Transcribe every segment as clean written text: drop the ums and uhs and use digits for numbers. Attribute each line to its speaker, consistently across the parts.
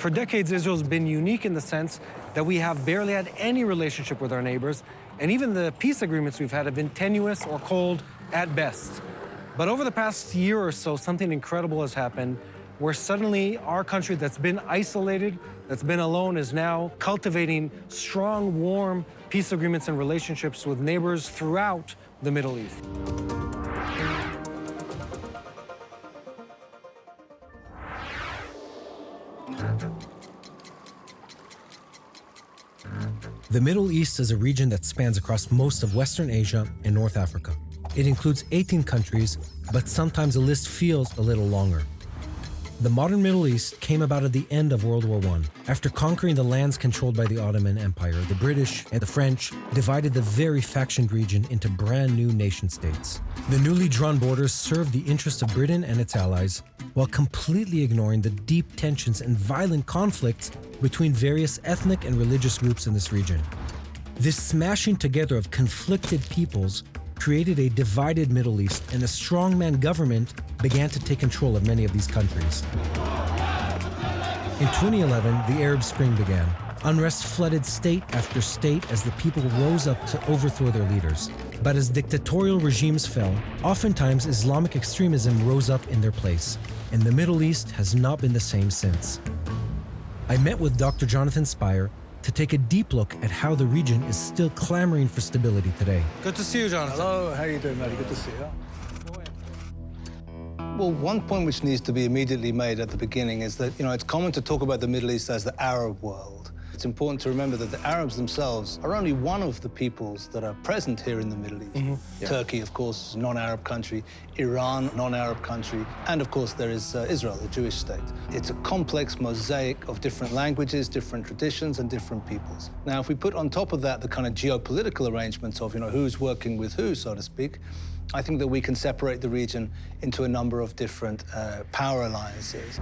Speaker 1: For decades, Israel's been unique in the sense that we have barely had any relationship with our neighbors, and even the peace agreements we've had have been tenuous or cold at best. But over the past year or so, something incredible has happened, where suddenly our country that's been isolated, that's been alone, is now cultivating strong, warm peace agreements and relationships with neighbors throughout the Middle East.
Speaker 2: The Middle East is a region that spans across most of Western Asia and North Africa. It includes 18 countries, but sometimes the list feels a little longer. The modern Middle East came about at the end of World War I. After conquering the lands controlled by the Ottoman Empire, the British and the French divided the very factioned region into brand new nation-states. The newly drawn borders served the interests of Britain and its allies, while completely ignoring the deep tensions and violent conflicts between various ethnic and religious groups in this region. This smashing together of conflicted peoples created a divided Middle East, and a strongman government began to take control of many of these countries. In 2011, the Arab Spring began. Unrest flooded state after state as the people rose up to overthrow their leaders. But as dictatorial regimes fell, oftentimes Islamic extremism rose up in their place, and the Middle East has not been the same since. I met with Dr. Jonathan Spire to take a deep look at how the region is still clamoring for stability today.
Speaker 1: Good to see you, Jonathan.
Speaker 3: Hello, how are you doing, Mati? Good to see you. Well, one point which needs to be immediately made at the beginning is that, it's common to talk about the Middle East as the Arab world. It's important to remember that the Arabs themselves are only one of the peoples that are present here in the Middle East.
Speaker 1: Yeah.
Speaker 3: Turkey, of course, is a non-Arab country. Iran, non-Arab country. And, of course, there is Israel, the Jewish state. It's a complex mosaic of different languages, different traditions, and different peoples. Now, if we put on top of that the kind of geopolitical arrangements of, who's working with who, so to speak, I think that we can separate the region into a number of different power alliances.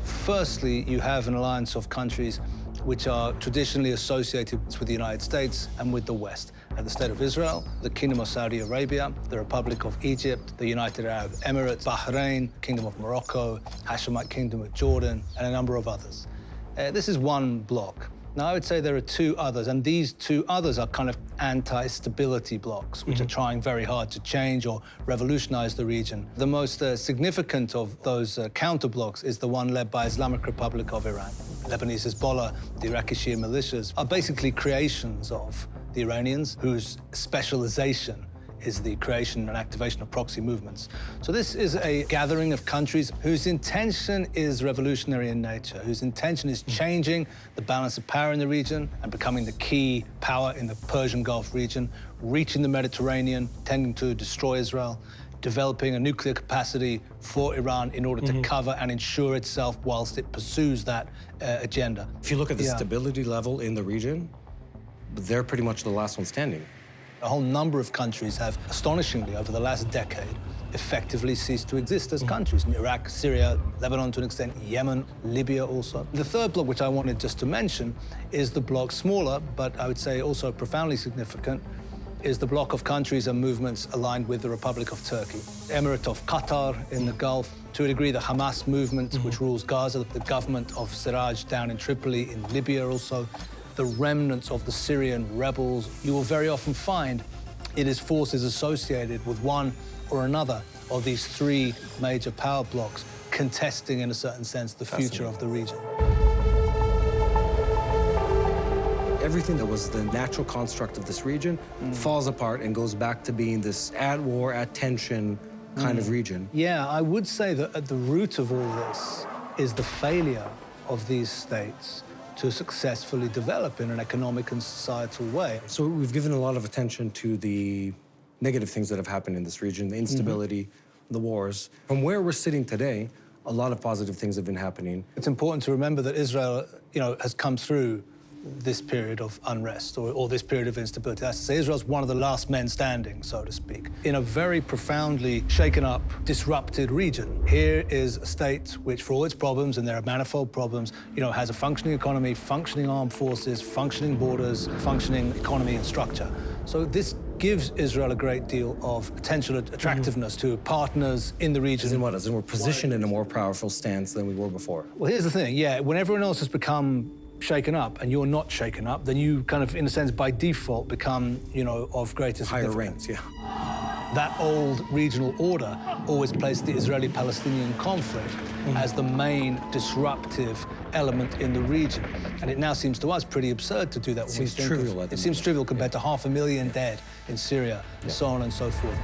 Speaker 3: Firstly, you have an alliance of countries which are traditionally associated with the United States and with the West. The State of Israel, the Kingdom of Saudi Arabia, the Republic of Egypt, the United Arab Emirates, Bahrain, Kingdom of Morocco, Hashemite Kingdom of Jordan, and a number of others. This is one bloc. Now, I would say there are two others, and these two others are kind of anti-stability blocs, which are trying very hard to change or revolutionize the region. The most significant of those counter blocs is the one led by Islamic Republic of Iran. Lebanese Hezbollah, the Iraqi Shia militias, are basically creations of the Iranians, whose specialization is the creation and activation of proxy movements. So this is a gathering of countries whose intention is revolutionary in nature, whose intention is changing the balance of power in the region and becoming the key power in the Persian Gulf region, reaching the Mediterranean, tending to destroy Israel, developing a nuclear capacity for Iran in order to cover and ensure itself whilst it pursues that agenda.
Speaker 4: If you look at the stability level in the region, they're pretty much the last one standing.
Speaker 3: A whole number of countries have, astonishingly, over the last decade, effectively ceased to exist as countries. Iraq, Syria, Lebanon to an extent, Yemen, Libya also. The third bloc, which I wanted just to mention, is the bloc smaller, but I would say also profoundly significant, is the bloc of countries and movements aligned with the Republic of Turkey. The Emirate of Qatar in the Gulf, to a degree the Hamas movement, which rules Gaza, the government of Siraj down in Tripoli, in Libya also, the remnants of the Syrian rebels. You will very often find it is forces associated with one or another of these three major power blocs contesting, in a certain sense, the future of the region.
Speaker 4: Everything that was the natural construct of this region falls apart and goes back to being this at war, at tension kind of region.
Speaker 3: Yeah, I would say that at the root of all this is the failure of these states to successfully develop in an economic and societal way.
Speaker 4: So we've given a lot of attention to the negative things that have happened in this region, the instability, the wars. From where we're sitting today, a lot of positive things have been happening.
Speaker 3: It's important to remember that Israel, has come through this period of unrest or this period of instability. That's to say, Israel's one of the last men standing, so to speak, in a very profoundly shaken up, disrupted region. Here is a state which, for all its problems, and there are manifold problems, has a functioning economy, functioning armed forces, functioning borders, functioning economy and structure. So this gives Israel a great deal of potential attractiveness to partners in the region.
Speaker 4: As in what? As in we're positioned in a more powerful stance than we were before.
Speaker 3: Well, here's the thing, yeah, when everyone else has become shaken up and you're not shaken up, then you kind of, in a sense, by default become, of greater
Speaker 4: Higher
Speaker 3: significance.
Speaker 4: ranks, yeah.
Speaker 3: That old regional order always placed the Israeli-Palestinian conflict as the main disruptive element in the region. And it now seems to us pretty absurd to do that.
Speaker 4: Seems trivial.
Speaker 3: It seems trivial compared to 500,000 dead in Syria, and so on and so forth.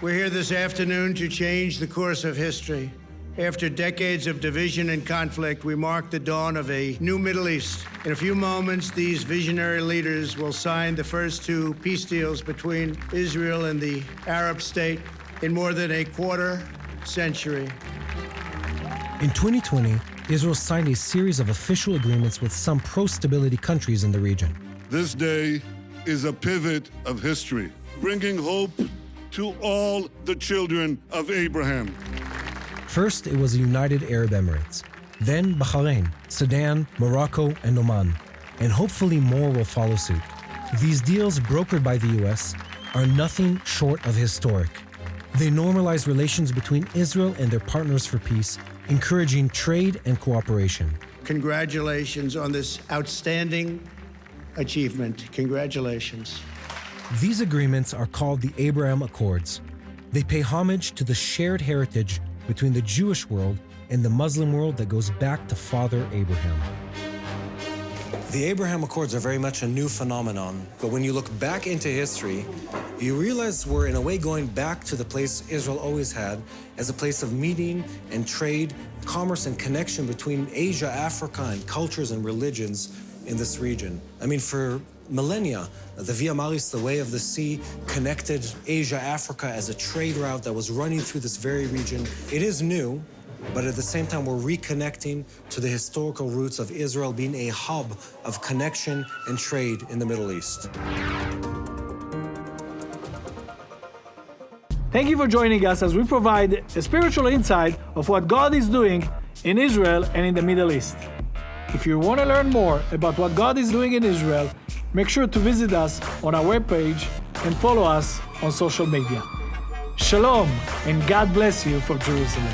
Speaker 5: We're here this afternoon to change the course of history. After decades of division and conflict, we mark the dawn of a new Middle East. In a few moments, these visionary leaders will sign the first two peace deals between Israel and the Arab state in more than a quarter century.
Speaker 2: In 2020, Israel signed a series of official agreements with some pro-stability countries in the region.
Speaker 6: This day is a pivot of history, bringing hope to all the children of Abraham.
Speaker 2: First, it was the United Arab Emirates, then Bahrain, Sudan, Morocco, and Oman, and hopefully more will follow suit. These deals, brokered by the US, are nothing short of historic. They normalize relations between Israel and their partners for peace, encouraging trade and cooperation.
Speaker 5: Congratulations on this outstanding achievement. Congratulations.
Speaker 2: These agreements are called the Abraham Accords. They pay homage to the shared heritage between the Jewish world and the Muslim world that goes back to Father Abraham.
Speaker 4: The Abraham Accords are very much a new phenomenon, but when you look back into history, you realize we're in a way going back to the place Israel always had as a place of meeting and trade, commerce and connection between Asia, Africa, and cultures and religions in this region. I mean, for millennia, the Via Maris, the Way of the Sea, connected Asia, Africa as a trade route that was running through this very region. It is new, but at the same time, we're reconnecting to the historical roots of Israel being a hub of connection and trade in the Middle East.
Speaker 7: Thank you for joining us as we provide a spiritual insight of what God is doing in Israel and in the Middle East. If you want to learn more about what God is doing in Israel, make sure to visit us on our webpage and follow us on social media. Shalom, and God bless you from Jerusalem.